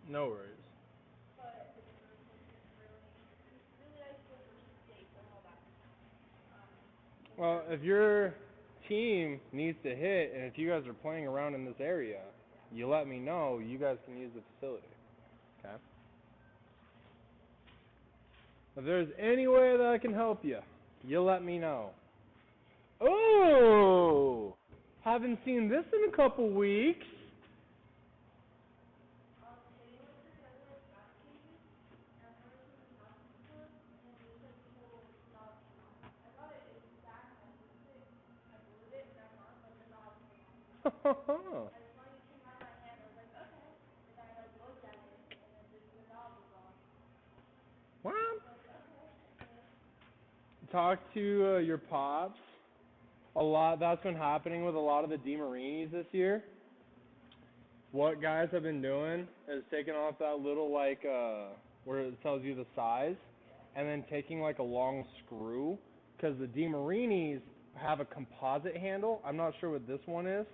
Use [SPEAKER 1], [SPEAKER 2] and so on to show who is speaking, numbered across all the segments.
[SPEAKER 1] No worries. Well, if your team needs to hit, and if you guys are playing around in this area, you let me know. You guys can use the facility. Okay. If there's any way that I can help you, you let me know. Oh, haven't seen this in a couple weeks. Well, talk to your pops. A lot. That's been happening with a lot of the DeMarinis this year. What guys have been doing is taking off that little where it tells you the size, and then taking like a long screw, because the DeMarinis have a composite handle. I'm not sure what this one is,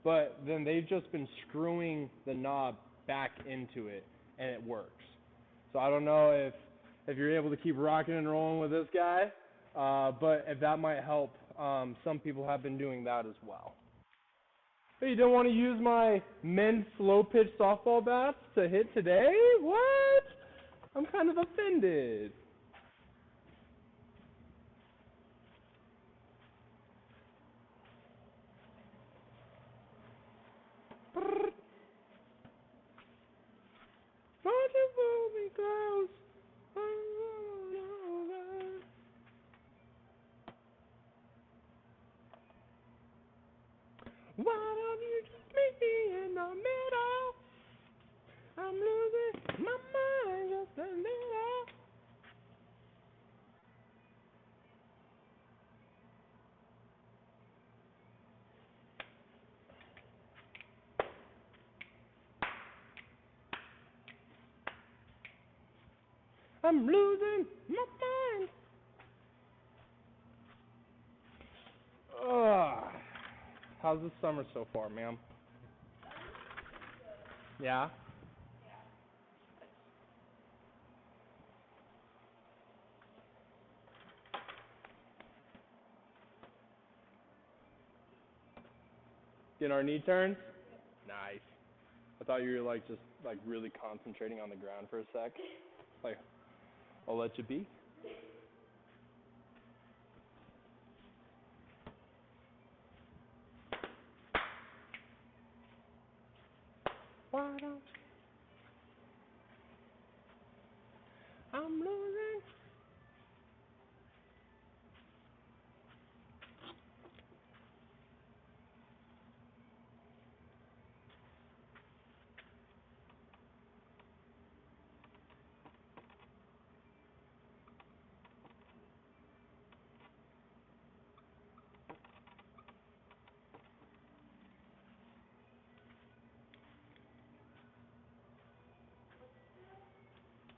[SPEAKER 1] but then they've just been screwing the knob back into it, and it works. So I don't know if you're able to keep rocking and rolling with this guy, but if that might help, some people have been doing that as well. Hey, you don't want to use my men's slow pitch softball bats to hit today? What? I'm kind of offended. Won't you pull me close? Why don't you just meet me in the middle? I'm losing my mind just a little. I'm losing my mind. Ugh. How's the summer so far, ma'am? Yeah? Getting our knee turns? Nice. I thought you were just really concentrating on the ground for a sec. Like, I'll let you be. Why don't I'm losing?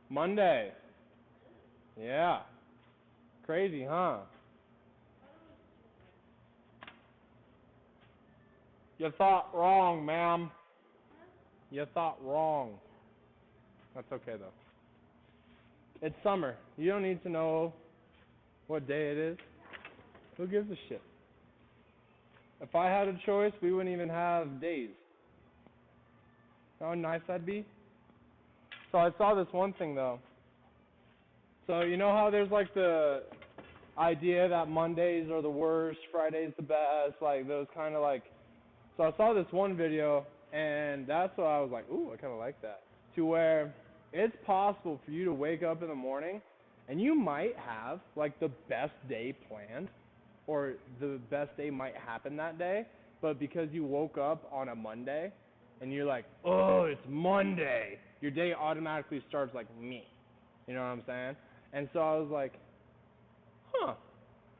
[SPEAKER 1] Monday. Yeah. Crazy, huh? You thought wrong, ma'am. You thought wrong. That's okay, though. It's summer. You don't need to know what day it is. Who gives a shit? If I had a choice, we wouldn't even have days. How nice that'd be. So I saw this one thing, though. So you know how there's the idea that Mondays are the worst, Fridays the best, those kind of So I saw this one video, and that's what I was like, ooh, I kind of like that. To where it's possible for you to wake up in the morning, and you might have the best day planned, or the best day might happen that day, but because you woke up on a Monday, and you're like, oh, it's Monday, your day automatically starts like me. You know what I'm saying? And so I was like, huh,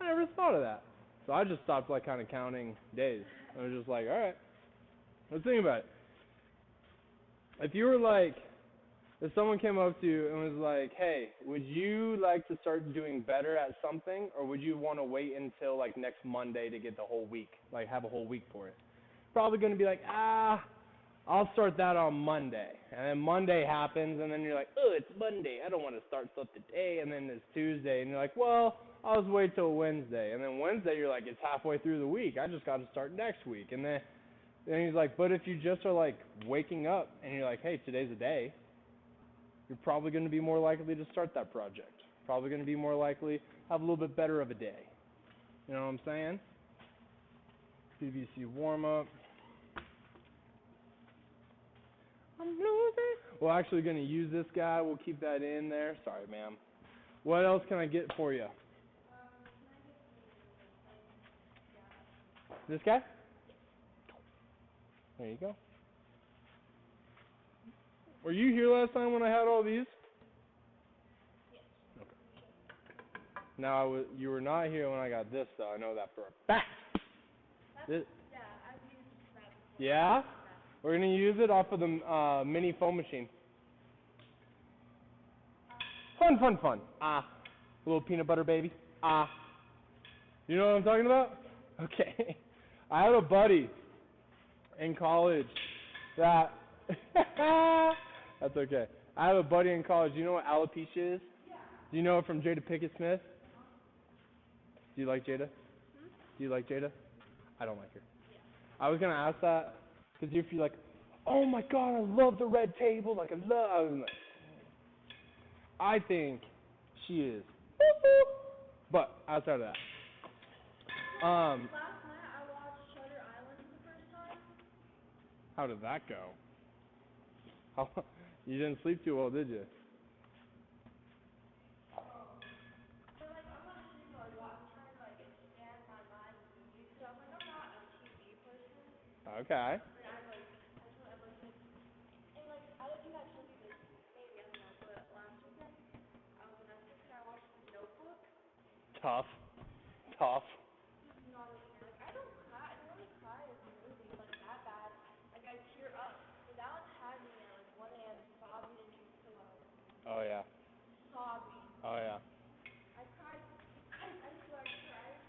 [SPEAKER 1] I never thought of that. So I just stopped kind of counting days. I was just like, all right, let's think about it. If you were if someone came up to you and was like, hey, would you like to start doing better at something, or would you want to wait until next Monday to get the whole week, have a whole week for it? Probably going to be like, I'll start that on Monday. And then Monday happens, and then you're like, oh, it's Monday. I don't want to start stuff today. And then it's Tuesday, and you're like, well, I'll just wait till Wednesday. And then Wednesday, you're like, it's halfway through the week. I just got to start next week. And then he's like, but if you just are like waking up and you're like, hey, today's a day, you're probably going to be more likely to start that project. Probably going to be more likely to have a little bit better of a day. You know what I'm saying? PVC warm up. I'm losing. We're actually going to use this guy. We'll keep that in there. Sorry, ma'am. What else can I get for you? This guy? There you go. Were you here last time when I had all these? Okay. Now, you were not here when I got this, though. I know that for a fact. This,
[SPEAKER 2] Yeah, I've used that before.
[SPEAKER 1] yeah? We're going to use it off of the mini foam machine. Fun. Ah. Little peanut butter baby. Ah. You know what I'm talking about? Okay. I had a buddy in college that... That's okay. I have a buddy in college. Do you know what alopecia is?
[SPEAKER 2] Yeah.
[SPEAKER 1] Do you know it from Jada Pinkett Smith? Do you like Jada?
[SPEAKER 2] Hmm?
[SPEAKER 1] Do you like Jada? I don't like her.
[SPEAKER 2] Yeah.
[SPEAKER 1] I was gonna ask that because if you're like, oh my God, I love the red table, like I think she is. But outside of that,
[SPEAKER 2] Last night I watched Shutter Island for the first time.
[SPEAKER 1] how did that go? You didn't sleep too well, did you?
[SPEAKER 2] But like I'm not sleeping like I'm trying to like expand my mind with movies because I'm like I'm not a TV person.
[SPEAKER 1] Okay.
[SPEAKER 2] Like I'm like and like I don't think I told you this maybe I don't know but last weekend I was on Netflix and I watched The Notebook.
[SPEAKER 1] Tough.
[SPEAKER 2] Just not okay. Like I don't cry. I don't really cry at movies like that bad. Like I tear up. But that one had me at like 1 a.m. sobbing into a pillow.
[SPEAKER 1] Oh yeah.
[SPEAKER 2] Sobbing.
[SPEAKER 1] Oh yeah.
[SPEAKER 2] I cried. I swear I cried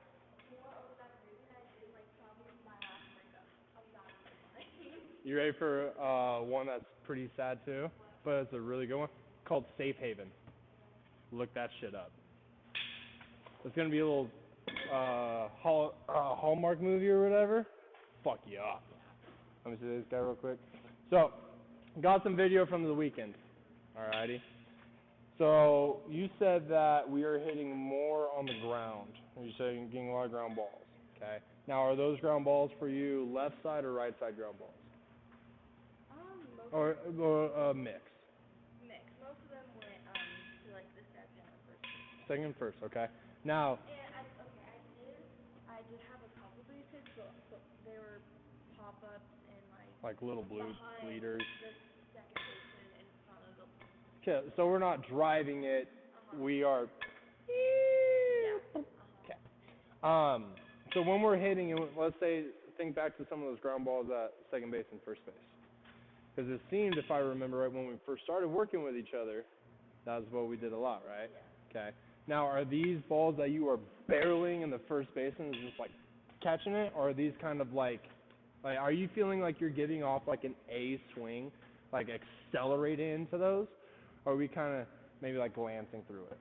[SPEAKER 2] more over that movie than I did like probably my last breakup. I'm not even lying.
[SPEAKER 1] You ready for one that's pretty sad too,
[SPEAKER 2] What?
[SPEAKER 1] but it's a really good one? Called Safe Haven. Look that shit up. It's gonna be a little Hallmark movie or whatever. Fuck you up. Let me see this guy real quick. So, got some video from the weekend. Alrighty. So you said that we are hitting more on the ground. You said you're getting a lot of ground balls. Okay. Now, are those ground balls for you left side or right side ground balls?
[SPEAKER 2] Most
[SPEAKER 1] Or a mix?
[SPEAKER 2] mix. Most of them went to like the second or first base.
[SPEAKER 1] Second and first. Okay. Now.
[SPEAKER 2] And I did have a couple base hits, but they were pop ups and
[SPEAKER 1] Like little blue
[SPEAKER 2] behind
[SPEAKER 1] leaders.
[SPEAKER 2] the second baseman in front of the.
[SPEAKER 1] Okay. So we're not driving it. We are.
[SPEAKER 2] Yeah.
[SPEAKER 1] Okay. So when we're hitting it, let's say, think back to some of those ground balls at second base and first base. Because it seemed, if I remember right, when we first started working with each other, that was what we did a lot, right?
[SPEAKER 2] Yeah.
[SPEAKER 1] Okay. Now, are these balls that you are barreling in the first baseman, just like catching it, or are these kind of like, are you feeling like you're giving off like an A swing, like accelerating into those, or are we kind of maybe like glancing through it?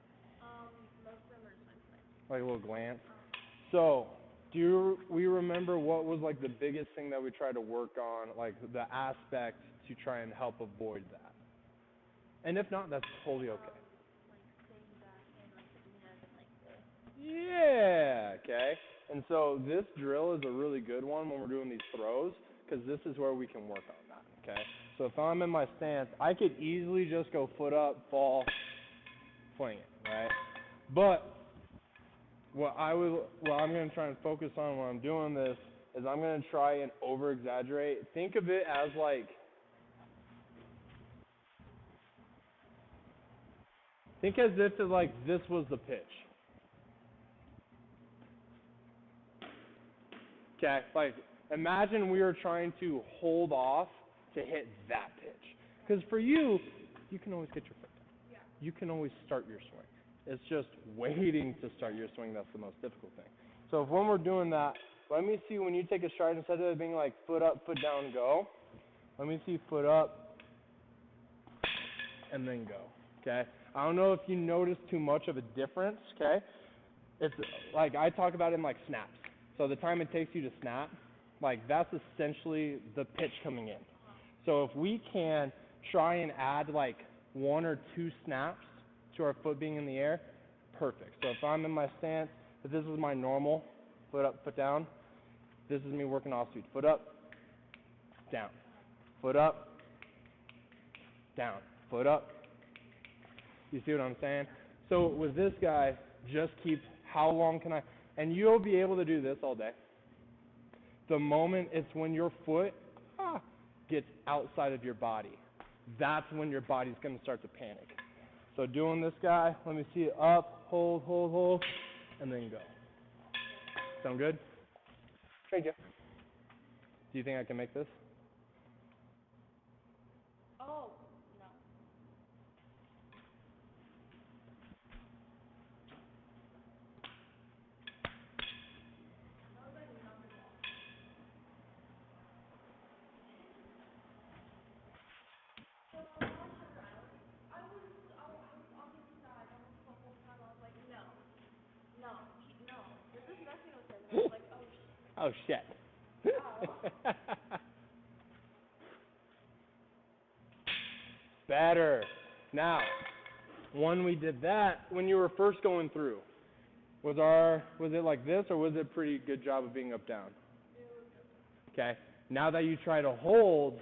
[SPEAKER 2] Most of them are just like glancing.
[SPEAKER 1] Like a little glance. So, we remember what was like the biggest thing that we tried to work on, like the aspect to try and help avoid that? And if not, that's totally okay.
[SPEAKER 2] Like staying back and like doing it as in like the.
[SPEAKER 1] Yeah, okay. And so this drill is a really good one when we're doing these throws, because this is where we can work on that, okay? So if I'm in my stance, I could easily just go foot up, fall, fling it, right? But what I'm going to try and focus on when I'm doing this is I'm going to try and over-exaggerate. Think of it as like, think as if it, like this was the pitch. Okay, like imagine we were trying to hold off to hit that pitch. Because for you, you can always get your foot down.
[SPEAKER 2] Yeah.
[SPEAKER 1] You can always start your swing. It's just waiting to start your swing that's the most difficult thing. So if when we're doing that, let me see when you take a stride, instead of it being like foot up, foot down, go, Let me see foot up, and then go. Okay? I don't know if you notice too much of a difference, okay? It's like I talk about it in like snaps. So the time it takes you to snap, like that's essentially the pitch coming in. So if we can try and add like 1 or 2 snaps to our foot being in the air, perfect. So if I'm in my stance, if this is my normal, foot up, foot down, this is me working off speed. Foot up, down. Foot up, down. Foot up. You see what I'm saying? So with this guy, just keep, how long can I, and you'll be able to do this all day. The moment it's when your foot gets outside of your body, that's when your body's going to start to panic. So doing this guy, let me see it up, hold, and then go. Sound good? Thank you. Do you think I can make this?
[SPEAKER 2] Oh, no. That was like a knuckleball. So last time I was on his side almost the whole time. I was like, no, they're just messing with him. And I was like, oh shit.
[SPEAKER 1] Oh, shit.
[SPEAKER 2] Oh.
[SPEAKER 1] Better. Now, when we did that, when you were first going through, was it like this, or was it a pretty good job of being up down?
[SPEAKER 2] It was good.
[SPEAKER 1] Okay. Now that you try to hold,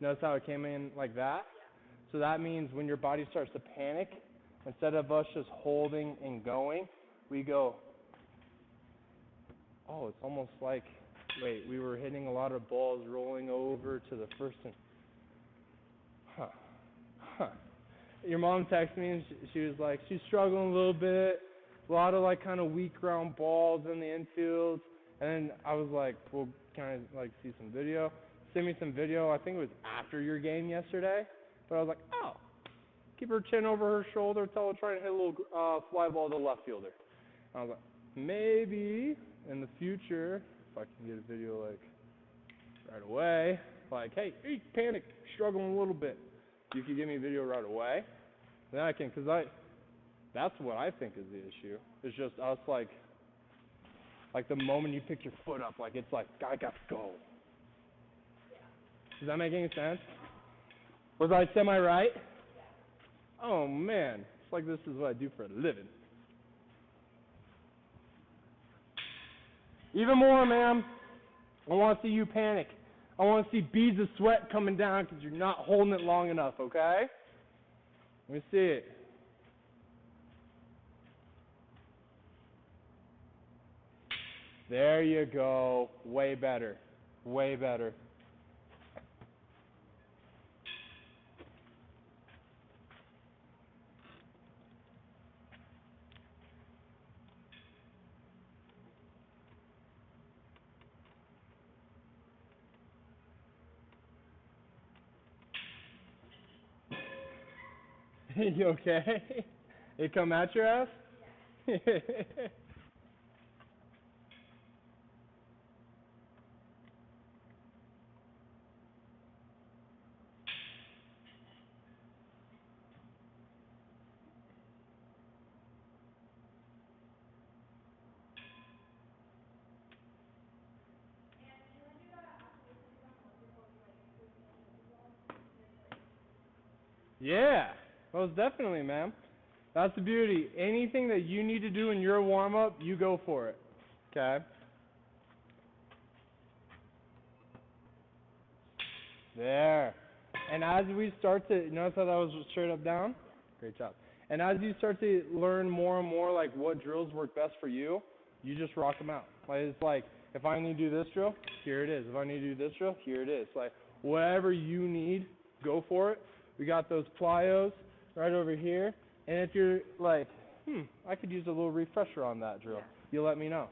[SPEAKER 1] notice how it came in like that?
[SPEAKER 2] Yeah.
[SPEAKER 1] So that means when your body starts to panic, instead of us just holding and going, we go, oh, it's almost like, wait, we were hitting a lot of balls rolling over to the first and, Your mom texted me and she was like, she's struggling a little bit, a lot of like kind of weak ground balls in the infield. And then I was like, well, can I like see some video? Send me some video. I think it was after your game yesterday. But I was like, oh, keep her chin over her shoulder, tell her try to hit a little fly ball to the left fielder. And I was like, maybe in the future, if I can get a video like right away, like, hey, panic, struggling a little bit. You can give me a video right away. Then I can, because that's what I think is the issue. It's just us like the moment you pick your foot up, like it's like, I got to go.
[SPEAKER 2] Yeah.
[SPEAKER 1] Does that make any sense? Was I semi-right?
[SPEAKER 2] Yeah.
[SPEAKER 1] Oh man, it's like this is what I do for a living. Even more, ma'am. I want to see you panic. I want to see beads of sweat coming down because you're not holding it long enough, okay? Let me see it. There you go. Way better. Way better. You okay? It come at your ass?
[SPEAKER 2] Yeah. And can I do that after this because I'm wonderful with like moving and knuckleball? Just like.
[SPEAKER 1] Yeah, most definitely, ma'am. That's the beauty. Anything that you need to do in your warm-up, you go for it. Okay? There. And as we start to, notice how that was straight up down?
[SPEAKER 2] Yeah.
[SPEAKER 1] Great job. And as you start to learn more and more like what drills work best for you, you just rock them out. Like it's like, if I need to do this drill, here it is. If I need to do this drill, here it is. Like whatever you need, go for it. We got those plyos right over here. And if you're like, I could use a little refresher on that drill,
[SPEAKER 2] Yeah.
[SPEAKER 1] you let me know.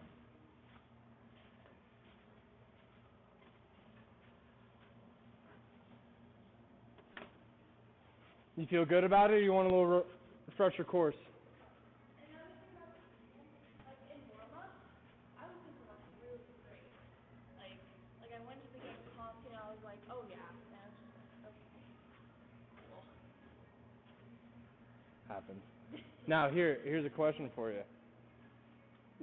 [SPEAKER 1] You feel good about it, or you want a little refresher course?
[SPEAKER 2] Another thing about the breathing, like in warm up, I was doing like really great. Like I went to the game pumped and I was like, oh yeah. And
[SPEAKER 1] happens. Now, here's a question for you.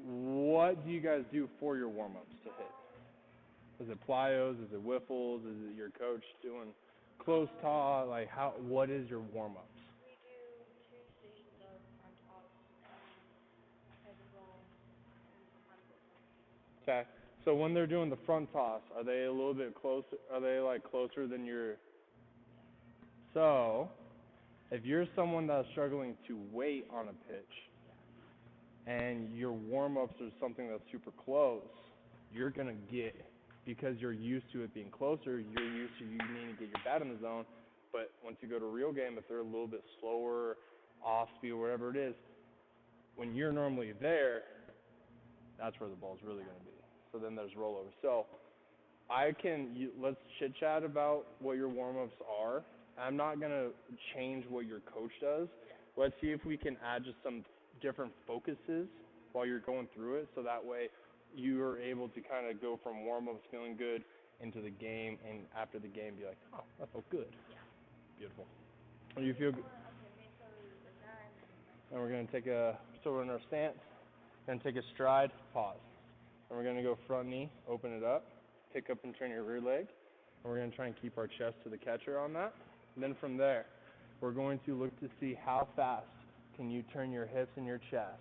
[SPEAKER 1] What do you guys do for your warm-ups to hit? Is it plyos? Is it whiffles? Is it your coach doing close toss? Like, what is your warm-ups?
[SPEAKER 2] We do 2 stations of front toss and heavy roll and sometimes whiffle.
[SPEAKER 1] Okay. So when they're doing the front toss, are they a little bit closer? Are they like closer than your? So, if you're someone that's struggling to wait on a pitch, and your warm-ups are something that's super close, you're gonna get, because you're used to it being closer, you're used to you needing to get your bat in the zone. But once you go to real game, if they're a little bit slower, off speed, whatever it is, when you're normally there, that's where the ball's really gonna be. So then there's rollover. So let's chit chat about what your warm-ups are. I'm not gonna change what your coach does. Let's see if we can add just some different focuses while you're going through it, so that way you are able to kind of go from warm-ups feeling good into the game, and after the game be like, oh, that felt good.
[SPEAKER 2] Yeah.
[SPEAKER 1] Beautiful. When you feel good.
[SPEAKER 2] Okay, so like that
[SPEAKER 1] And we're gonna so we're in our stance, then take a stride, pause. And we're gonna go front knee, open it up, pick up and turn your rear leg, and we're gonna try and keep our chest to the catcher on that. And then from there, we're going to look to see how fast can you turn your hips and your chest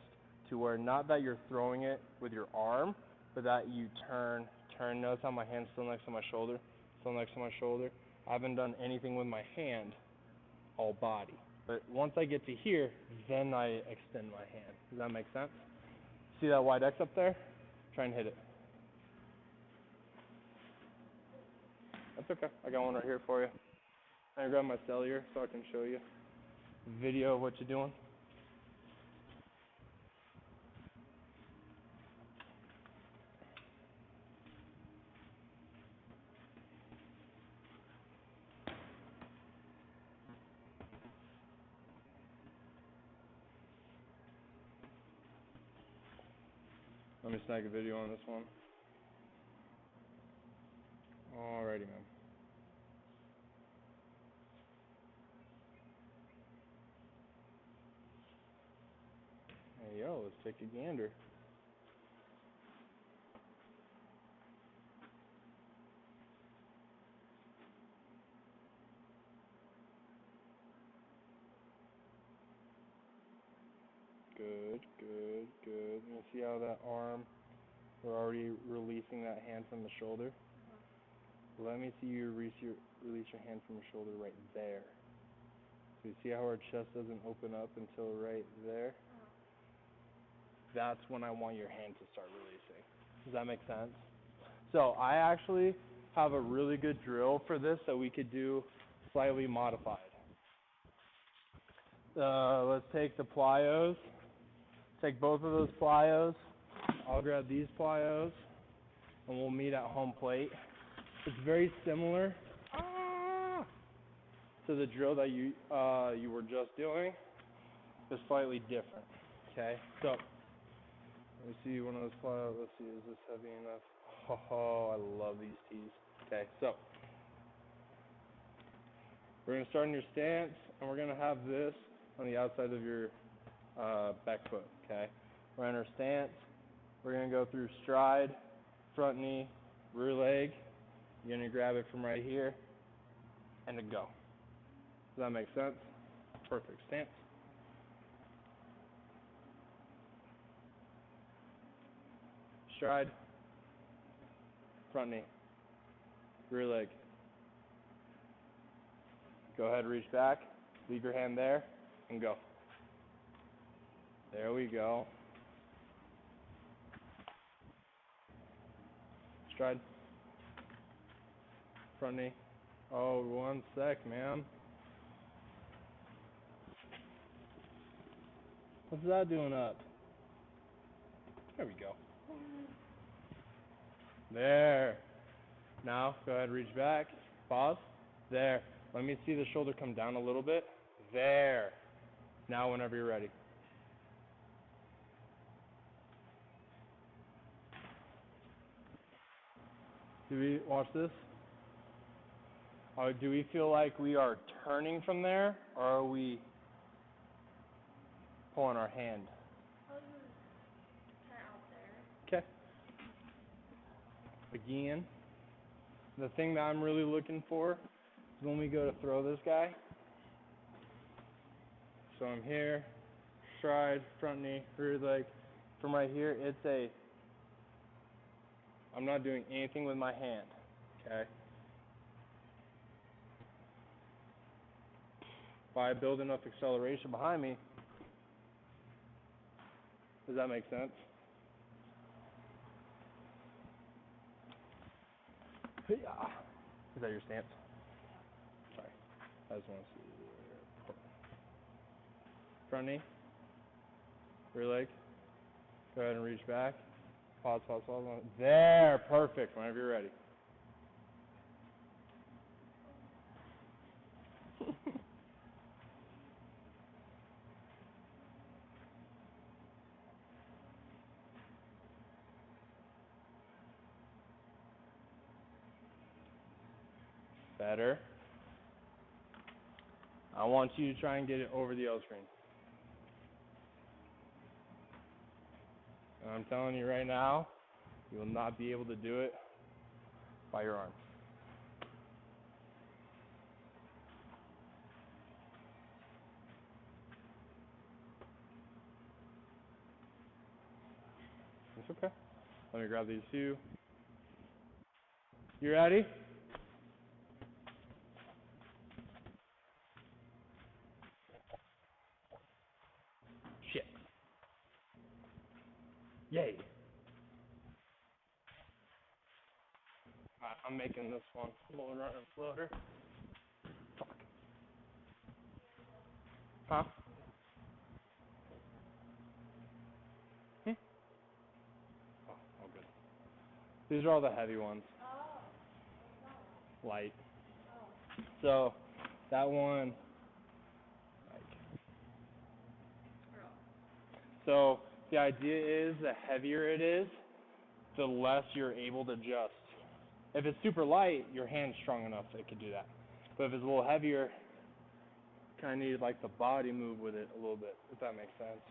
[SPEAKER 1] to where not that you're throwing it with your arm, but that you turn. Notice how my hand's still next to my shoulder, I haven't done anything with my hand, all body. But once I get to here, then I extend my hand. Does that make sense? See that wide X up there? Try and hit it. That's okay. I got one right here for you. I grab my cellular so I can show you video of what you're doing. Let me snag a video on this one. Alrighty, man. Hey, yo, let's take a gander. Good, good, good. You see how that arm, we're already releasing that hand from the shoulder? Let me see you release your hand from your shoulder right there. So you see how our chest doesn't open up until right there? That's when I want your hand to start releasing. Does that make sense? So I actually have a really good drill for this that we could do slightly modified. Let's take the plyos. Take both of those plyos. I'll grab these plyos, and we'll meet at home plate. It's very similar to the drill that you were just doing, but slightly different. Okay, so let me see one of those plyos. Let's see, is this heavy enough? Oh, I love these tees. Okay, so we're gonna start in your stance, and we're gonna have this on the outside of your back foot. Okay, we're in our stance. We're gonna go through stride, front knee, rear leg. You're gonna grab it from right here, and to go. Does that make sense? Perfect stance. Stride, front knee, rear leg. Go ahead, reach back, leave your hand there, and go. There we go. Stride, front knee. Oh, 1 sec, man. What's that doing up? There we go. There. Now, go ahead, reach back, pause. There. Let me see the shoulder come down a little bit. There. Now, whenever you're ready. Do we watch this? Do we feel like we are turning from there, or are we pulling our hand.
[SPEAKER 2] Oh, you was kind of out there.
[SPEAKER 1] Okay. Again, the thing that I'm really looking for is when we go to throw this guy. So I'm here, stride, front knee, rear leg. From right here, I'm not doing anything with my hand, okay? If I build enough acceleration behind me, does that make sense? Is that your stance? Sorry. I just want to see. Front knee. Rear leg. Go ahead and reach back. Pause, pause, pause. There. Perfect. Whenever you're ready. Better. I want you to try and get it over the L screen. And I'm telling you right now, you will not be able to do it by your arm. It's okay. Let me grab these two. You ready? Shit. Yay. Alright, I'm making this one slower running floater. Fuck. Huh? Hmm? Oh, good. These are all the heavy ones.
[SPEAKER 2] Oh. What's that?
[SPEAKER 1] Light.
[SPEAKER 2] Oh.
[SPEAKER 1] So, that one,
[SPEAKER 2] Girl.
[SPEAKER 1] so the idea is the heavier it is, the less you're able to adjust. If it's super light, your hand's strong enough it could do that. But if it's a little heavier, kind of need like the body move with it a little bit, if that makes sense.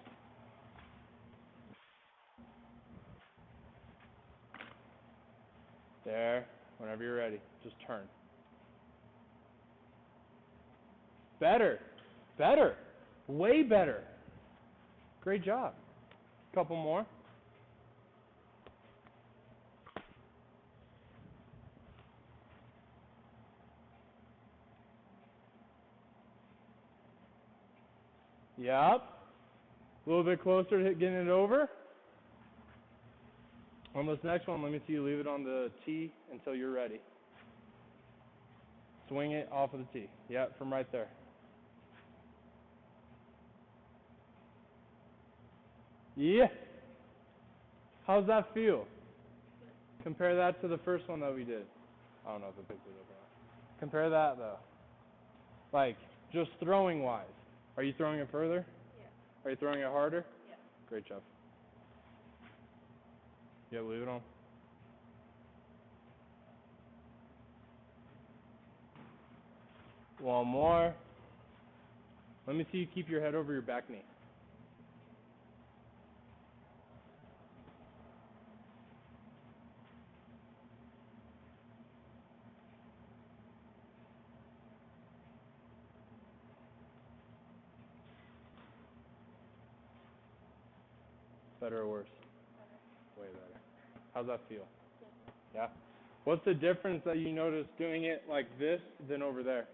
[SPEAKER 1] There, whenever you're ready, just turn. Better, better, way better. Great job. Couple more. Yep. A little bit closer to getting it over. On this next one, let me see you leave it on the tee until you're ready. Swing it off of the tee. Yep, from right there. Yeah. How's that feel? Compare that to the first one that we did. I don't know if it picked it up or not. Compare that though. Like, just throwing wise. Are you throwing it further?
[SPEAKER 2] Yeah.
[SPEAKER 1] Are you throwing it harder?
[SPEAKER 2] Yeah.
[SPEAKER 1] Great job. Yeah, leave it on. One more. Let me see you keep your head over your back knee. Better or worse?
[SPEAKER 2] Better.
[SPEAKER 1] Way better. How's that feel?
[SPEAKER 2] Good.
[SPEAKER 1] Yeah? What's the difference that you notice doing it like this than over there?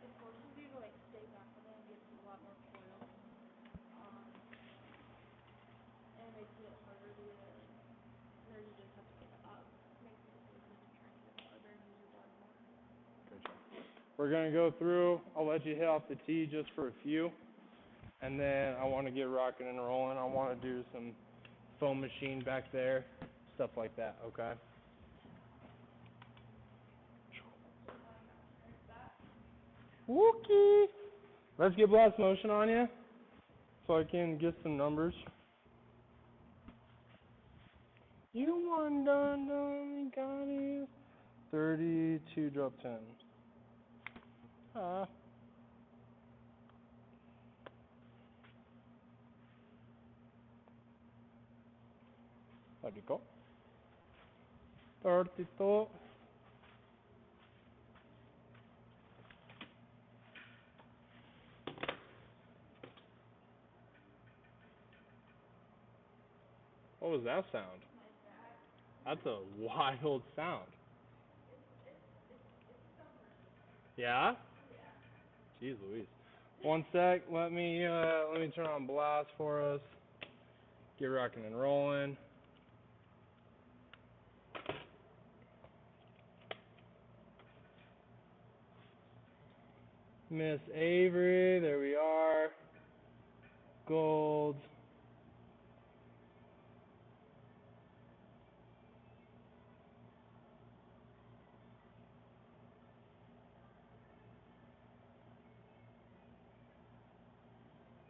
[SPEAKER 2] It forces you to like stay confident and gives you a lot more coil. And it makes it harder to get like where you just have to get up. It makes it easier to try and get it farther and use your body more.
[SPEAKER 1] Good job. We're going to go through. I'll let you hit off the tee just for a few. And then I want to get rocking and rolling. I want to do some foam machine back there, stuff like that, okay? Wookie! Let's get blast motion on you so I can get some numbers. You won, done, got it. 32, drop 10. Tortito. Tortito. What was that sound?
[SPEAKER 2] My back.
[SPEAKER 1] That's a wild sound.
[SPEAKER 2] It's summer.
[SPEAKER 1] Yeah?
[SPEAKER 2] Yeah.
[SPEAKER 1] Jeez Louise. One sec. Let me turn on blast for us. Get rocking and rolling. Miss Avery, there we are. Gold.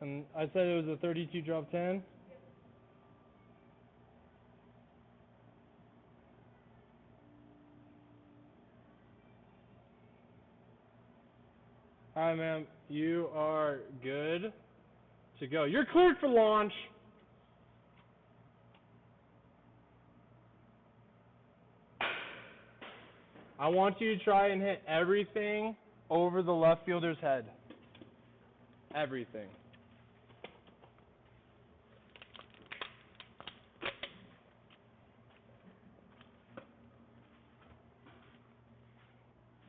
[SPEAKER 1] And I said it was a 32 drop 10.
[SPEAKER 2] Yep.
[SPEAKER 1] Alright, ma'am. You are good to go. You're cleared for launch. I want you to try and hit everything over the left fielder's head. Everything.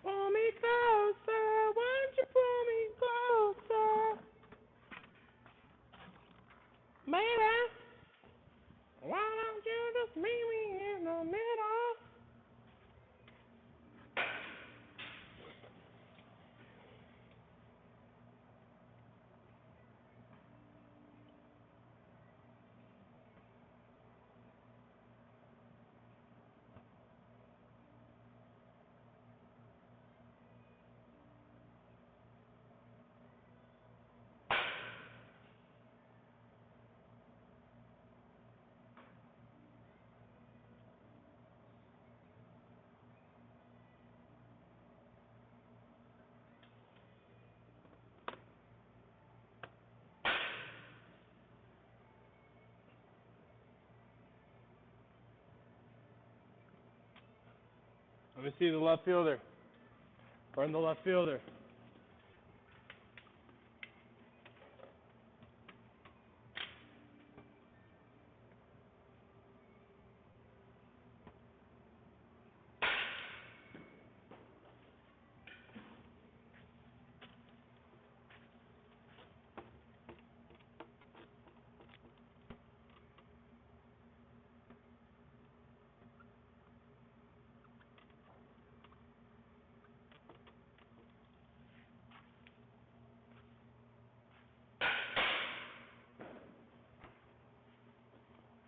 [SPEAKER 1] Pull me closer, won't you pull me closer? Baby, why don't you just meet me in the middle? Let me see the left fielder. Burn the left fielder.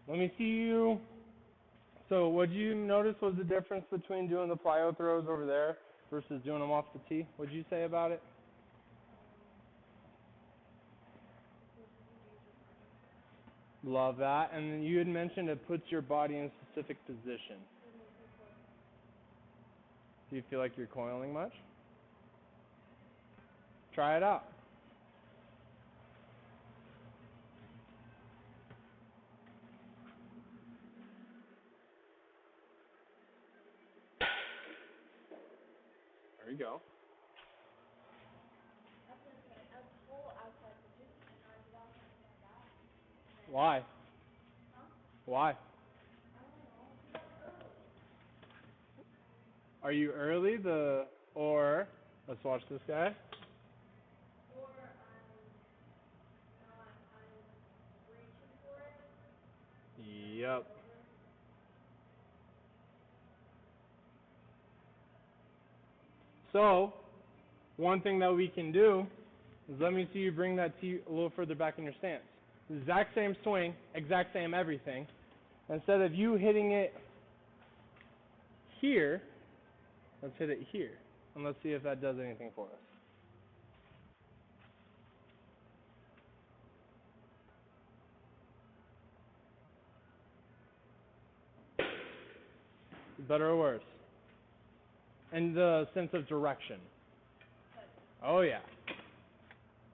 [SPEAKER 1] Let me see you. So what you notice was the difference between doing the plyo throws over there versus doing them off the tee? What did you say about it?
[SPEAKER 2] The speed difference.
[SPEAKER 1] Love that. And then you had mentioned it puts your body in a specific position.
[SPEAKER 2] It makes me coil.
[SPEAKER 1] Do you feel like you're coiling much? Try it out. There you go.
[SPEAKER 2] That's what I'm saying. A total outside position, and I get off my back. And then,
[SPEAKER 1] Why?
[SPEAKER 2] huh?
[SPEAKER 1] Why?
[SPEAKER 2] I don't know, because I'm early.
[SPEAKER 1] Are you early? Or let's watch this guy.
[SPEAKER 2] Or I'm not, I'm reaching for it, and I
[SPEAKER 1] Yep.
[SPEAKER 2] fall over.
[SPEAKER 1] So, one thing that we can do is let me see you bring that tee a little further back in your stance. Exact same swing, exact same everything. Instead of you hitting it here, let's hit it here. And let's see if that does anything for us. Better or worse? In the sense of direction.
[SPEAKER 2] But
[SPEAKER 1] Oh yeah.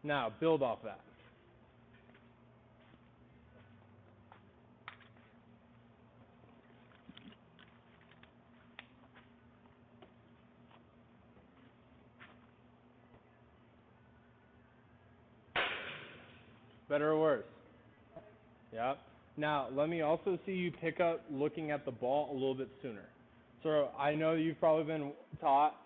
[SPEAKER 1] Now, build off that. Better or worse? Yep. Now, let me also see you pick up looking at the ball a little bit sooner. So I know you've probably been taught,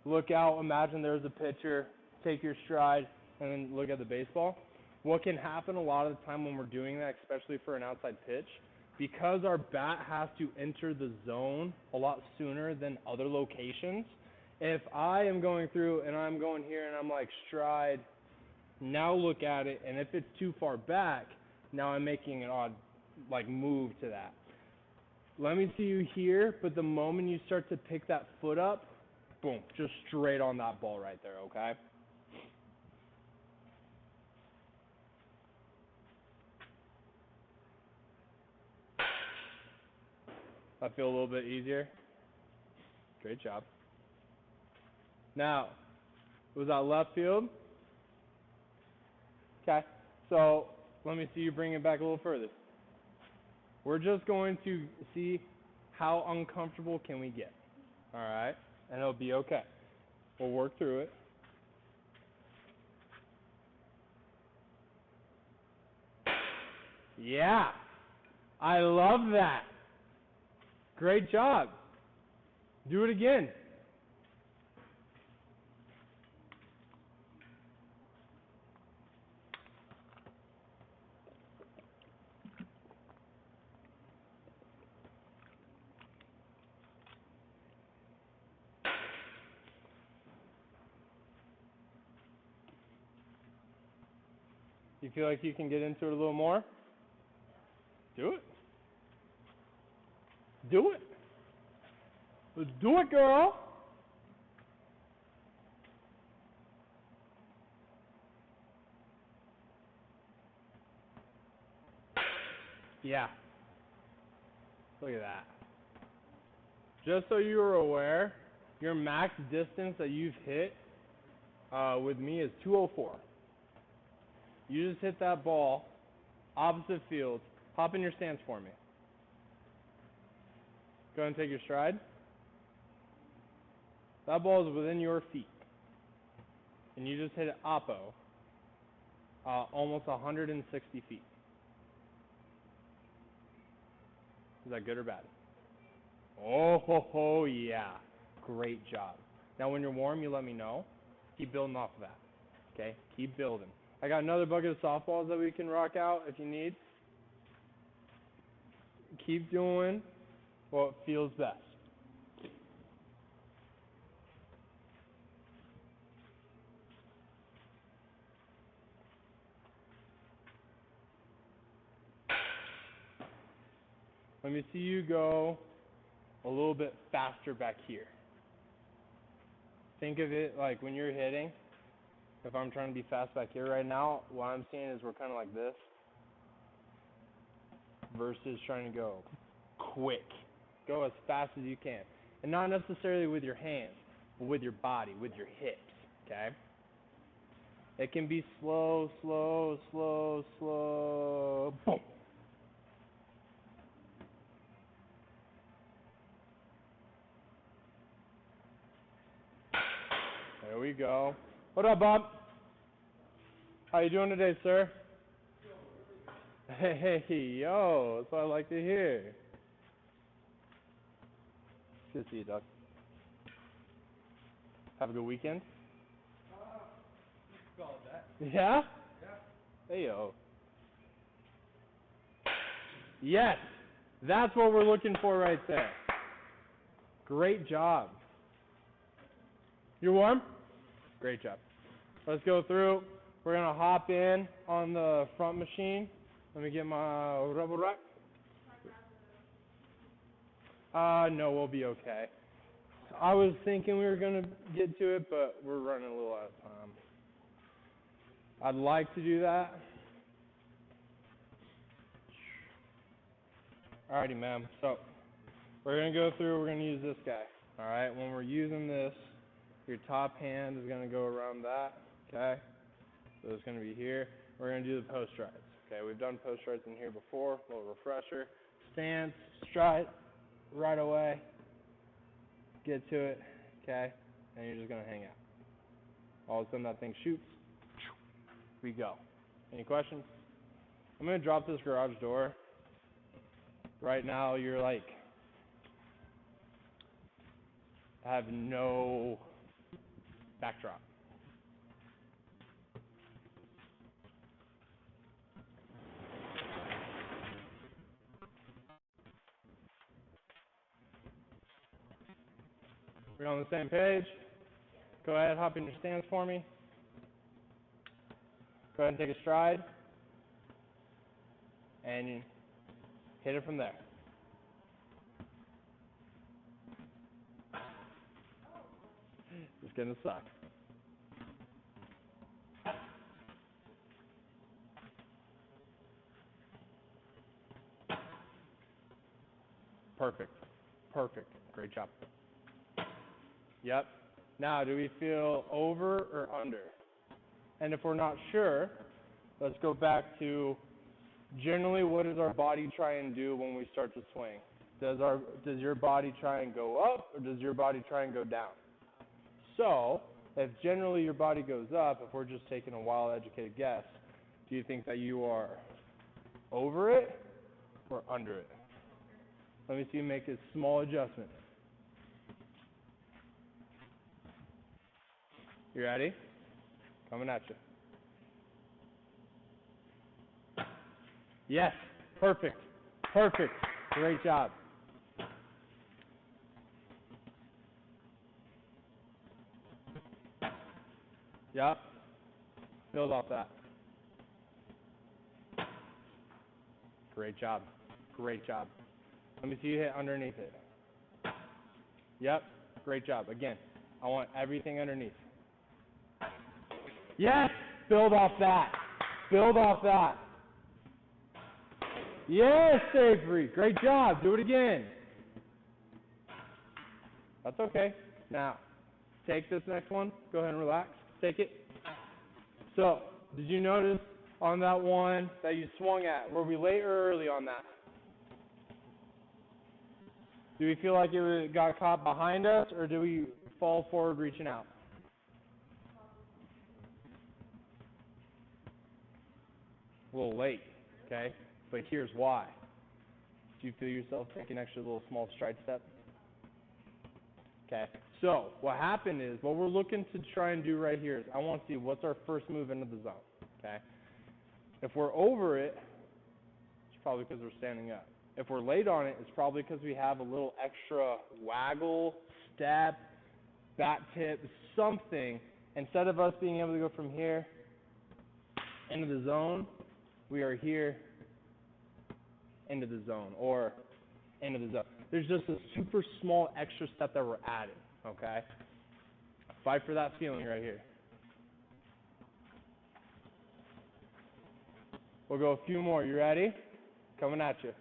[SPEAKER 1] look out, imagine there's a pitcher, take your stride, and then look at the baseball. What can happen a lot of the time when we're doing that, especially for an outside pitch, because our bat has to enter the zone a lot sooner than other locations, if I am going through and I'm going here and I'm like stride, now look at it, and if it's too far back, now I'm making an odd like move to that. Let me see you here, but the moment you start to pick that foot up, boom, just straight on that ball right there, okay? I feel a little bit easier. Great job. Now, was that left field? Okay, so let me see you bring it back a little further. We're just going to see how uncomfortable can we get, all right? And it'll be okay. We'll work through it. Yeah, I love that. Great job. Do it again. You feel like you can get into it a little more? Do it. Do it. Let's do it, girl. Yeah. Look at that. Just so you are aware, your max distance that you've hit with me is 204. You just hit that ball, opposite field. Hop in your stance for me. Go ahead and take your stride. That ball is within your feet. And you just hit it oppo, almost 160 feet. Is that good or bad? Oh, ho, yeah. Great job. Now, when you're warm, you let me know. Keep building off of that. Okay? Keep building. I got another bucket of softballs that we can rock out if you need. Keep doing what feels best. Let me see you go a little bit faster back here. Think of it like when you're hitting, if I'm trying to be fast back here right now, what I'm seeing is we're kind of like this versus trying to go quick. Go as fast as you can. And not necessarily with your hands, but with your body, with your hips, okay? It can be slow, slow, slow, slow, boom. There we go. What up, Bob? How you doing today, sir? Hey, yo, that's what I like to hear. Good to see you, Doc. Have a good weekend? You call it that. Yeah? Yeah. Hey, yo. Yes, that's what we're looking for right there. Great job. You're warm? Great job. Let's go through. We're going to hop in on the front machine. Let me get my rubber rack. No, we'll be okay. I was thinking we were going to get to it, but we're running a little out of time. I'd like to do that. Alrighty, ma'am. So, we're going to go through, we're going to use this guy. Alright, when we're using this, your top hand is going to go around that. Okay? So it's going to be here. We're going to do the post strides. Okay, we've done post strides in here before. A little refresher. Stance, stride, right away. Get to it. Okay? And you're just going to hang out. All of a sudden that thing shoots. We go. Any questions? I'm going to drop this garage door. Right now, you're like, have no backdrop. We're on the same page. Go ahead, hop in your stance for me. Go ahead and take a stride. And you hit it from there. It's going to suck. Perfect. Perfect. Great job. Yep. Now, do we feel over or under? And if we're not sure, let's go back to generally what does our body try and do when we start to swing? Does your body try and go up or does your body try and go down? So, if generally your body goes up, if we're just taking a wild educated guess, do you think that you are over it or under it? Let me see you make a small adjustment. You ready? Coming at you. Yes. Perfect. Perfect. Great job. Yep. Build off that. Great job. Great job. Let me see you hit underneath it. Yep. Great job. Again, I want everything underneath. Yes. Build off that. Build off that. Yes, Avery. Great job. Do it again. That's okay. Now, take this next one. Go ahead and relax. Take it. So, did you notice on that one that you swung at, were we late or early on that? Do we feel like it got caught behind us, or do we fall forward reaching out? A little late, okay? But here's why. Do you feel yourself take an extra little small stride step? Okay, so what happened is, what we're looking to try and do right here is, I want to see what's our first move into the zone, okay? If we're over it, it's probably because we're standing up. If we're late on it, it's probably because we have a little extra waggle, step, bat tip, something. Instead of us being able to go from here into the zone, we are here into the zone, or into the zone. There's just a super small extra step that we're adding, okay? Fight for that feeling right here. We'll go a few more. You ready? Coming at you.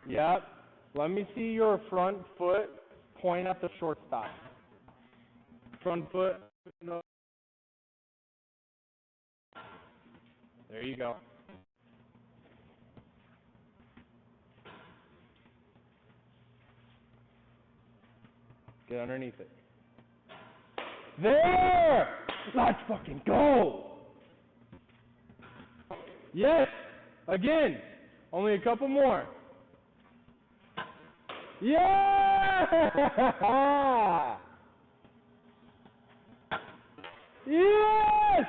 [SPEAKER 1] Yep. Let me see your front foot point at the shortstop. Front foot. No. There you go. Get underneath it. There! Let's fucking go! Yes! Again! Only a couple more. Yeah! Yes!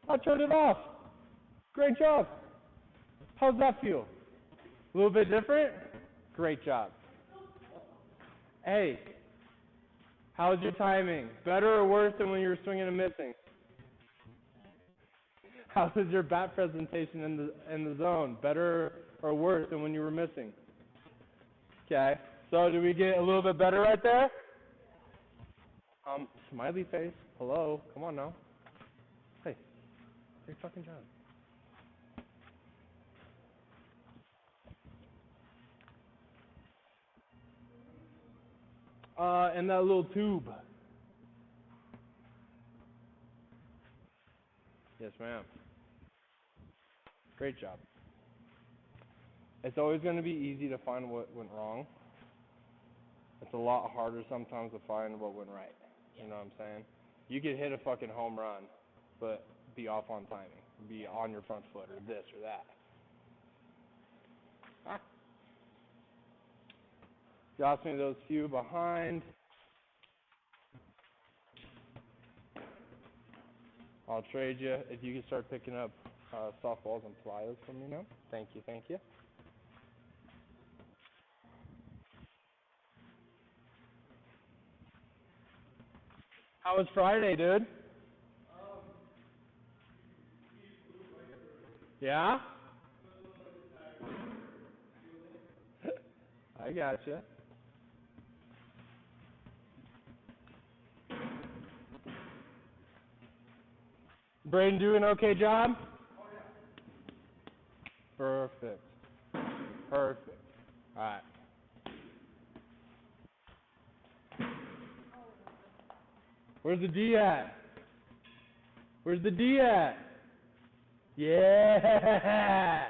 [SPEAKER 1] I turned it off. Great job. How's that feel? A little bit different? Great job. Hey, how's your timing? Better or worse than when you were swinging and missing? How was your bat presentation in the zone? Better or worse than when you were missing? Okay. So did we get a little bit better right there? Smiley face. Hello. Come on now. Hey, great fucking job. And that little tube. Yes, ma'am. Great job. It's always going to be easy to find what went wrong. It's a lot harder sometimes to find what went right. You know what I'm saying? You could hit a fucking home run, but be off on timing, be on your front foot, or this or that. Ah. Got me those few behind. I'll trade you if you can start picking up softballs and flyers from me now. Thank you, thank you. How was Friday, dude? Yeah? I gotcha. Braden doing an okay job? Perfect. Perfect. Alright. Where's the D at? Where's the D at? Yeah!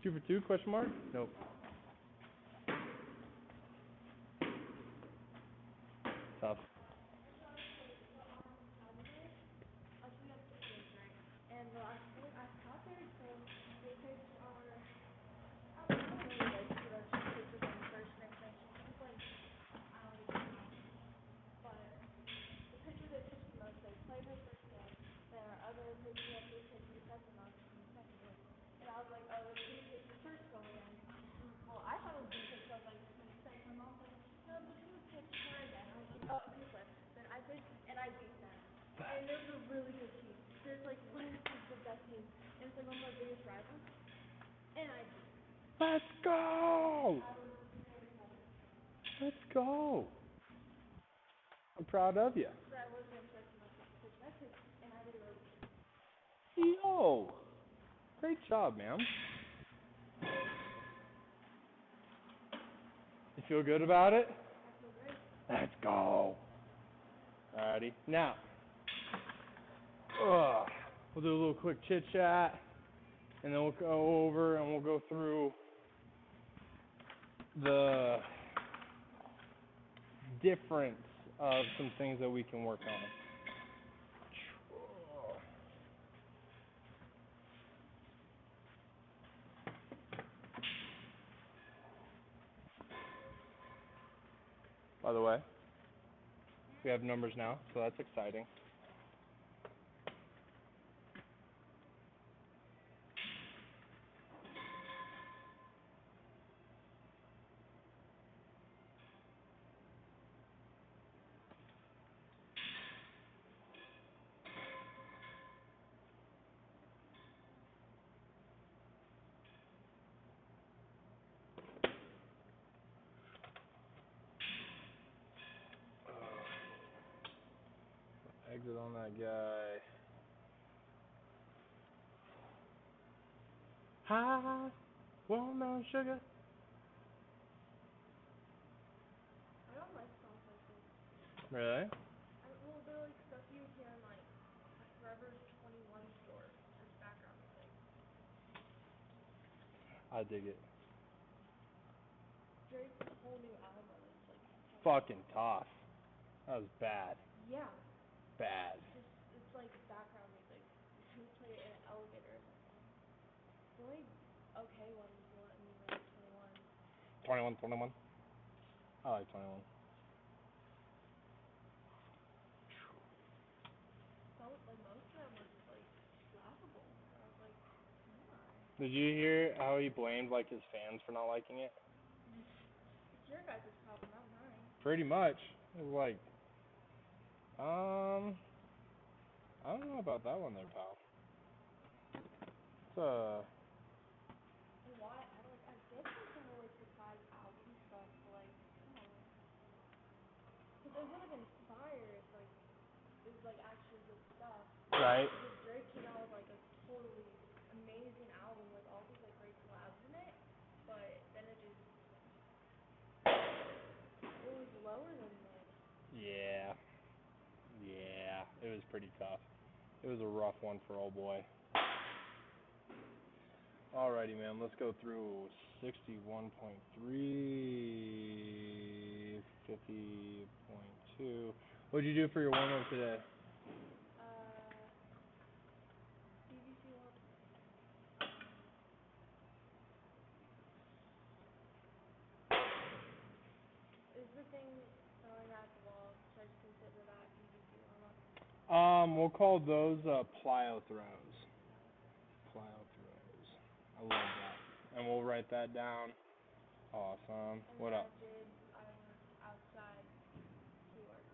[SPEAKER 1] 2 for 2, question mark? Nope. Tough.
[SPEAKER 2] We have 2 games, right? And the last game, I thought they were saying they pitched our, I don't really like who the pitch was on first and everything. She's like, I don't even know. But the pitcher that pitched the most, they played her first game. Then our other pitcher that they pitched the second most in the second game. And I was like, oh, it's going to pitch the first go again. Well, I thought it was going to pitch, so I was like, it's going to stink. My mom's like, no, it's going to pitch her again. I was like, oh, okay, whatever. Then I pitched, and I beat them. And it was a really good team. There's like one of the best teams, and it's like one of my biggest rivals. And I beat them.
[SPEAKER 1] Let's go!
[SPEAKER 2] I was very proud of myself.
[SPEAKER 1] Let's go! I'm proud of you.
[SPEAKER 2] But I wasn't expecting myself to pitch, and I pitched, and I did really good.
[SPEAKER 1] Yo! Great job, man. You feel good about it?
[SPEAKER 2] I feel great.
[SPEAKER 1] Let's go. Alrighty. Now, we'll do a little quick chit chat, and then we'll go over and we'll go through the difference of some things that we can work on. By the way, we have numbers now, so that's exciting. Exit on that guy. Hi, watermelon sugar.
[SPEAKER 2] I don't like songs like this.
[SPEAKER 1] Really?
[SPEAKER 2] Well, they're like stuff you would hear in like a Forever 21 store as background music.
[SPEAKER 1] I dig it.
[SPEAKER 2] Drake's whole new album is like
[SPEAKER 1] Fucking tough. That was bad.
[SPEAKER 2] Yeah.
[SPEAKER 1] Bad.
[SPEAKER 2] Just it's like background music. You would play it in an elevator or something. The only okay one is the one you like 21.
[SPEAKER 1] 21. I like 21.
[SPEAKER 2] So like most of them were just like laughable. And I was like, why?
[SPEAKER 1] Did you hear how he blamed like his fans for not liking it?
[SPEAKER 2] It's your guys' problem, not mine.
[SPEAKER 1] Pretty much. It was like, I don't know about that one there, pal. It's
[SPEAKER 2] And why? I don't like. I get like the whole like surprise album stuff, but like, come on. Because it would have been fire if like it was like actually good stuff.
[SPEAKER 1] right.
[SPEAKER 2] Because Drake came out with like a totally amazing album with all these like great collabs in it, but then it was lower than this.
[SPEAKER 1] Yeah. Yeah. it was pretty tough. It was a rough one for old boy. Alrighty, man. Let's go through 61.3, 50.2. What'd you do for your warm up today?
[SPEAKER 2] BBC one. Is the thing throwing at the wall? Should I just consider that BBC warm up?
[SPEAKER 1] We'll call those plyo throws. Plyo throws. I love that. And we'll write that down. Awesome.
[SPEAKER 2] And
[SPEAKER 1] What
[SPEAKER 2] then
[SPEAKER 1] up?
[SPEAKER 2] I worked outside keywork.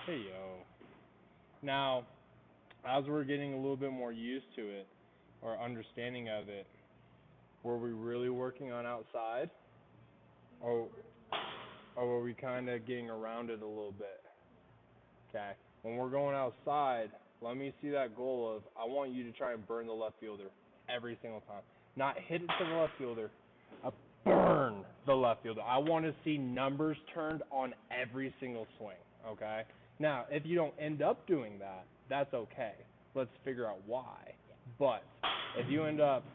[SPEAKER 1] Hey yo. Now, as we're getting a little bit more used to it, or understanding of it, were we really working on outside? Or were we kind of getting around it a little bit? Okay. When we're going outside, let me see that goal of I want you to try and burn the left fielder every single time. Not hit it to the left fielder, burn the left fielder. I want to see numbers turned on every single swing, okay? Now, if you don't end up doing that, that's okay. Let's figure out why. But if you end up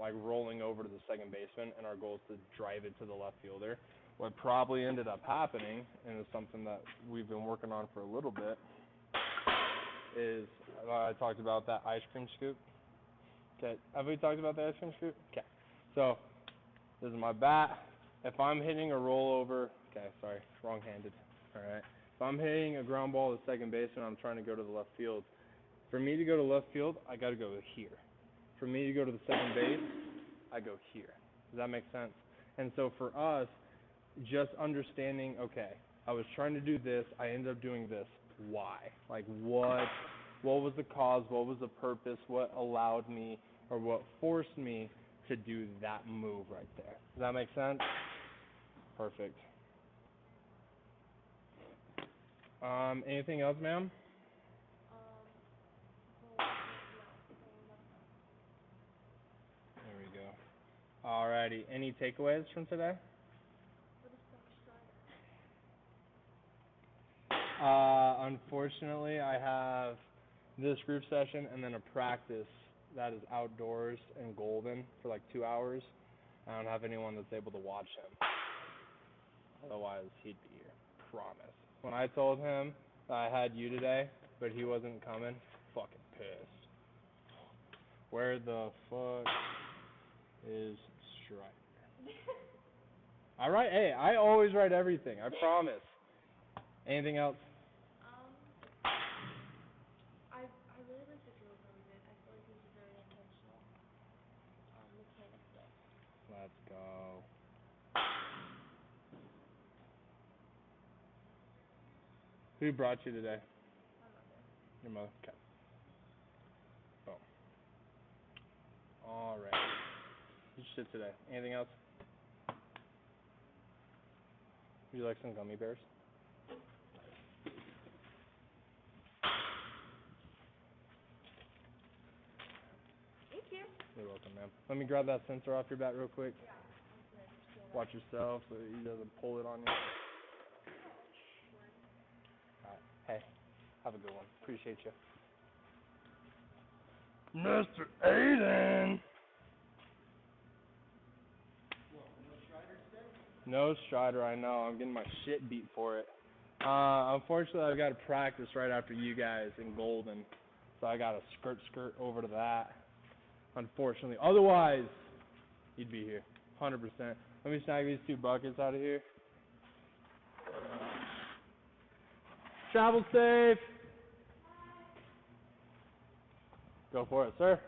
[SPEAKER 1] like rolling over to the second baseman and our goal is to drive it to the left fielder, what probably ended up happening, and it's something that we've been working on for a little bit, is I talked about that ice cream scoop. Okay, have we talked about the ice cream scoop? Okay, so this is my bat. If I'm hitting a rollover, okay, sorry, wrong-handed. All right. If I'm hitting a ground ball to second base and I'm trying to go to the left field, for me to go to left field, I got to go here. For me to go to the second base, I go here. Does that make sense? And so for us, just understanding, okay, I was trying to do this, I ended up doing this. Why? Like what was the cause? What was the purpose? What allowed me or what forced me to do that move right there? Does that make sense? Perfect. Anything else, ma'am?
[SPEAKER 2] No.
[SPEAKER 1] There we go. Alrighty. Any takeaways from today?
[SPEAKER 2] What is Buck Strider?
[SPEAKER 1] Unfortunately, I have this group session and then a practice that is outdoors in Golden for like 2 hours. I don't have anyone that's able to watch him. Otherwise, he'd be here. Promise. When I told him that I had you today, but he wasn't coming, fucking pissed. Where the fuck is Strider? I always write everything. I promise. Anything else?
[SPEAKER 2] I really like the drills that we did. I feel like it was a very intentional mechanic day.
[SPEAKER 1] Let's go. Who brought you today?
[SPEAKER 2] My mother.
[SPEAKER 1] Your mother? Okay. Boom. Alright. Good shit today. Anything else? Would you like some gummy bears?
[SPEAKER 2] Thank you.
[SPEAKER 1] You're welcome, ma'am. Let me grab that sensor off your bat real quick.
[SPEAKER 2] Yeah, I'm good.
[SPEAKER 1] Watch yourself so he doesn't pull it on you. Alright. Hey, have a good one. Appreciate you. Mr. Aiden! What, no Strider today? No Strider, I know. I'm getting my shit beat for it. Unfortunately, I've got to practice right after you guys in Golden. So I got to skirt over to that. Unfortunately. Otherwise, you'd be here. 100%. Let me snag these 2 buckets out of here. Travel safe. Go for it, sir.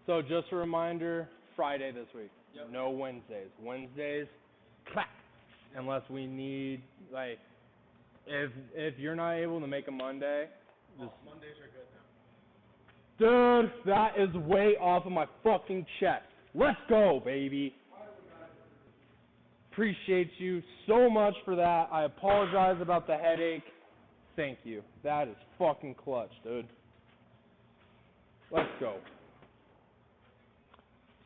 [SPEAKER 1] So just a reminder, Friday this week. Yep. No Wednesdays. Wednesdays, clap. Yep. Unless we need, like, if you're not able to make a Monday, just Mondays are good now. Dude, that is way off of my fucking chest. Let's go, baby. Appreciate you so much for that. I apologize about the headache. Thank you. That is fucking clutch, dude. Let's go.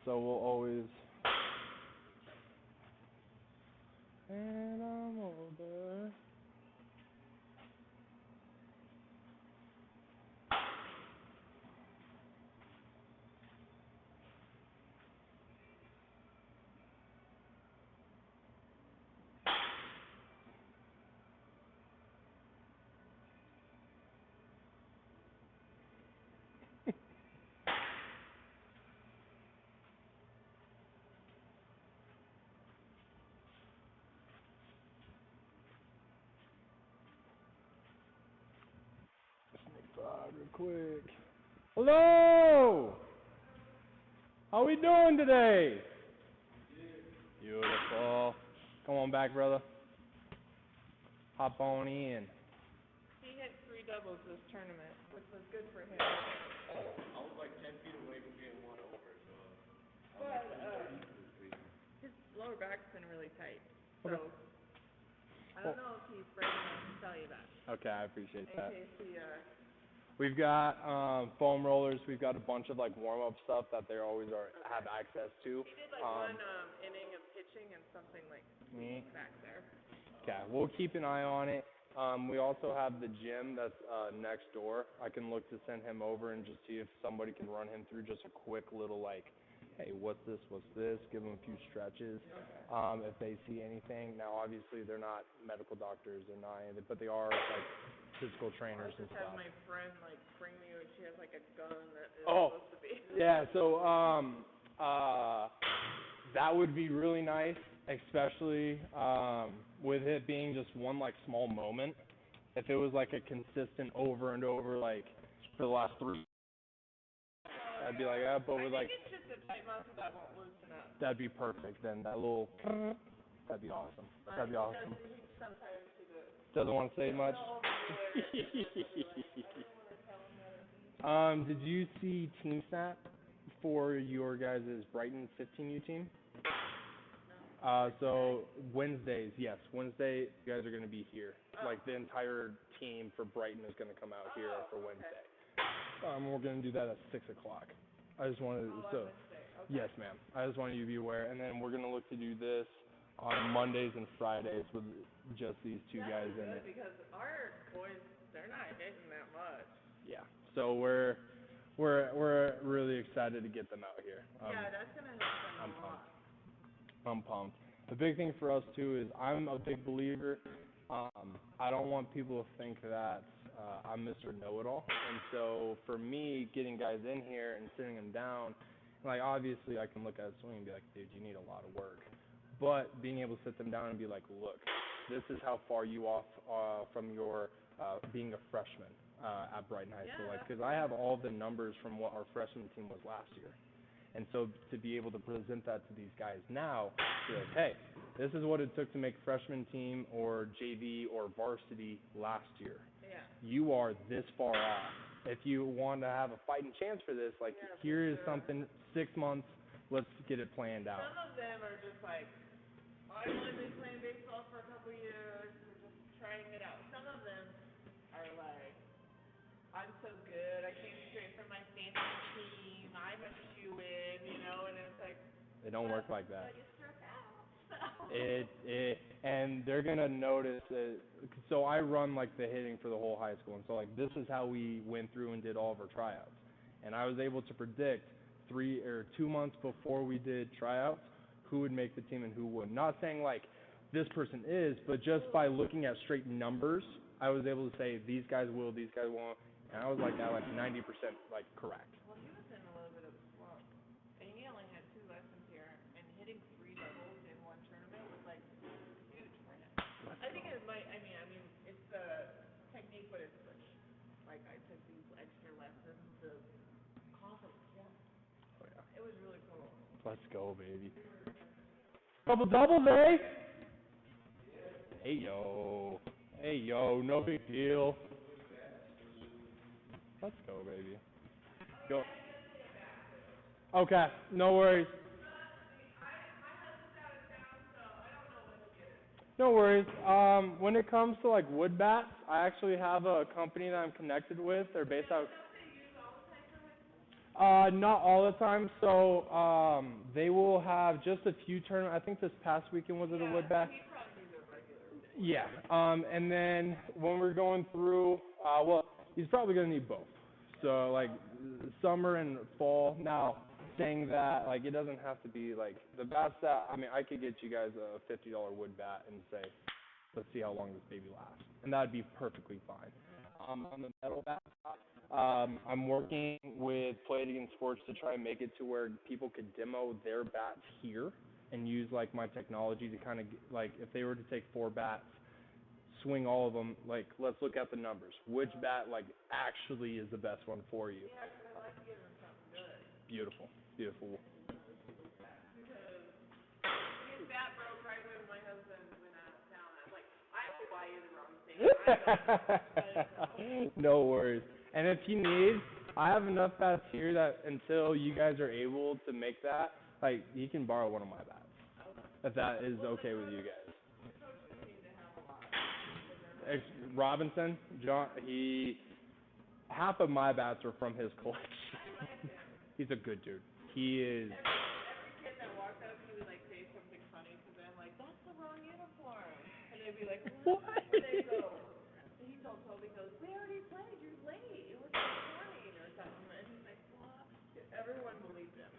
[SPEAKER 1] So we'll always... And I'm older. Real quick. Hello! How we doing today? Beautiful. Come on back, brother. Hop on in.
[SPEAKER 3] He hit 3 doubles this tournament, which was good for him.
[SPEAKER 4] I was like 10 feet away from getting one over, so.
[SPEAKER 3] But his lower back's been really tight, so
[SPEAKER 1] Okay.
[SPEAKER 3] I don't know if he's brave enough to tell you that.
[SPEAKER 1] Okay, I appreciate that.
[SPEAKER 3] In case he
[SPEAKER 1] We've got foam rollers. We've got a bunch of like warm-up stuff that they always have access to.
[SPEAKER 3] He did like one inning of pitching and something like back there.
[SPEAKER 1] Okay, we'll keep an eye on it. We also have the gym that's next door. I can look to send him over and just see if somebody can run him through just a quick little like, hey, what's this, give him a few stretches, if they see anything. Now, obviously, they're not medical doctors, they're not anything, but they are like physical trainers and
[SPEAKER 3] I just had
[SPEAKER 1] stuff.
[SPEAKER 3] my friend like bring me when she has like a gun that is
[SPEAKER 1] Oh,
[SPEAKER 3] supposed to be.
[SPEAKER 1] yeah, so that would be really nice, especially with it being just one like small moment. If it was like a consistent over and over, like for the last 3, I'd be like, but with like,
[SPEAKER 3] I think it's just a tight muscle that won't loosen up.
[SPEAKER 1] that'd be perfect. Then that little, that'd be awesome. That'd be awesome.
[SPEAKER 3] Sometimes he
[SPEAKER 1] Doesn't want to say much. Did you see Team Snap for your guys' Brighton 15U team? So Wednesdays, yes, Wednesday you guys are going to be here. Like the entire team for Brighton is going to come out here for Wednesday. We're going to do that at 6 o'clock. I just wanted to, so, yes ma'am, I just wanted you to be aware. And then we're going to look to do this on Mondays and Fridays with just these two guys in it.
[SPEAKER 3] Because our boys, they're not hitting that much.
[SPEAKER 1] Yeah, so we're really excited to get them out here.
[SPEAKER 3] Yeah, that's going to help them a lot.
[SPEAKER 1] I'm pumped. The big thing for us too is I'm a big believer. I don't want people to think that I'm Mr. Know-it-all, and so for me, getting guys in here and sitting them down, like obviously I can look at a swing and be like, dude, you need a lot of work. But being able to sit them down and be like, look, this is how far you off from your being a freshman at Brighton High School. Like, because I have all the numbers from what our freshman team was last year. And so to be able to present that to these guys now, be like, hey, this is what it took to make freshman team or JV or varsity last year.
[SPEAKER 3] Yeah.
[SPEAKER 1] You are this far off. If you want to have a fighting chance for this, like here is something, 6 months, let's get it planned out.
[SPEAKER 3] Some of them are just like, I've only been playing baseball for a couple years, we're just trying it out. Some of them are like, I'm so good, I came straight from my fantasy team, I'm a shoo-in, you know, and it's like,
[SPEAKER 1] They don't work like that.
[SPEAKER 3] but you struck out.
[SPEAKER 1] And they're gonna notice it. So I run like the hitting for the whole high school, and so like this is how we went through and did all of our tryouts. And I was able to predict 2 months before we did tryouts who would make the team and who wouldn't. Not saying like this person is, but just by looking at straight numbers, I was able to say these guys will, these guys won't, and I was like at like 90% like correct.
[SPEAKER 3] Well, he was in a little bit of a slump, and he only had 2 lessons here, and hitting 3 doubles in one tournament was like huge for him. I think it might. I mean, it's the technique, but it's like I took these extra lessons to confidence. Yeah.
[SPEAKER 1] Oh yeah.
[SPEAKER 3] It was really cool.
[SPEAKER 1] Let's go, baby. Double doubles, eh? Hey yo, no big deal. Let's go, baby. Okay, no worries.
[SPEAKER 3] My husband's out of town, so I don't know when he'll get it.
[SPEAKER 1] No worries. When it comes to like wood bats, I actually have a company that I'm connected with. They're based out.
[SPEAKER 3] Don't they use all the time for high school?
[SPEAKER 1] Not all the time. So they will have just a few tournaments. I think this past weekend was it a wood bat?
[SPEAKER 3] He probably needs a regular.
[SPEAKER 1] Yeah. And then when we're going through, well, he's probably gonna need both. So like summer and fall. Now saying that, like it doesn't have to be like the bats that I mean I could get you guys a $50 wood bat and say, let's see how long this baby lasts, and that'd be perfectly fine. On the metal bat, I'm working with Play It Again Sports to try and make it to where people could demo their bats here and use like my technology to kind of like if they were to take 4 bats, swing all of them, like let's look at the numbers. Which bat like actually is the best one for you?
[SPEAKER 3] Yeah, 'cause I like to give him something good.
[SPEAKER 1] Beautiful, beautiful.
[SPEAKER 3] Because his bat broke right when my husband went out of town. I was like, I will buy you the wrong thing. I don't know.
[SPEAKER 1] No worries. And if you need, I have enough bats here that until you guys are able to make that, like you can borrow one of my bats. If that is okay with you guys.
[SPEAKER 3] Coaches seem to have a lot.
[SPEAKER 1] Robinson, John, half of my bats are from his collection.
[SPEAKER 3] I like him.
[SPEAKER 1] He's a good dude. He is.
[SPEAKER 3] Every kid that walks up to me would like say something funny to them, like, that's the wrong uniform. And they'd be like, what? And they go, he told Toby, he goes, we already played, you're late. It was this morning or something. And he's like, what? Everyone believed him.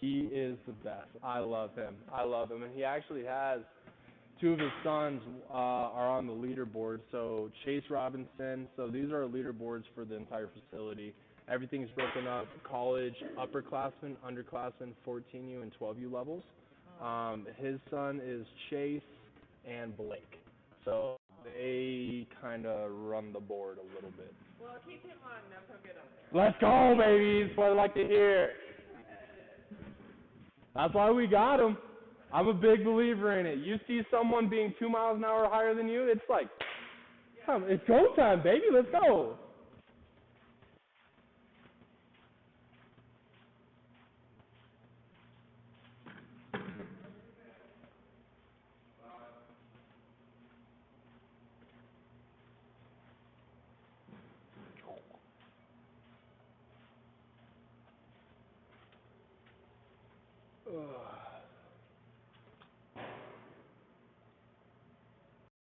[SPEAKER 1] He is the best. I love him. I love him. And he actually has 2 of his sons are on the leaderboard. So Chase Robinson. So these are leaderboards for the entire facility. Everything's broken up: college, upperclassmen, underclassmen, 14U and 12U levels. His son is Chase and Blake. So they kind of run the board a little bit.
[SPEAKER 3] Well, keep him long enough, he'll get up there.
[SPEAKER 1] Let's go, baby. That's what I like to hear. That's why we got him. I'm a big believer in it. You see someone being 2 miles an hour higher than you, it's like, it's go time, baby. Let's go.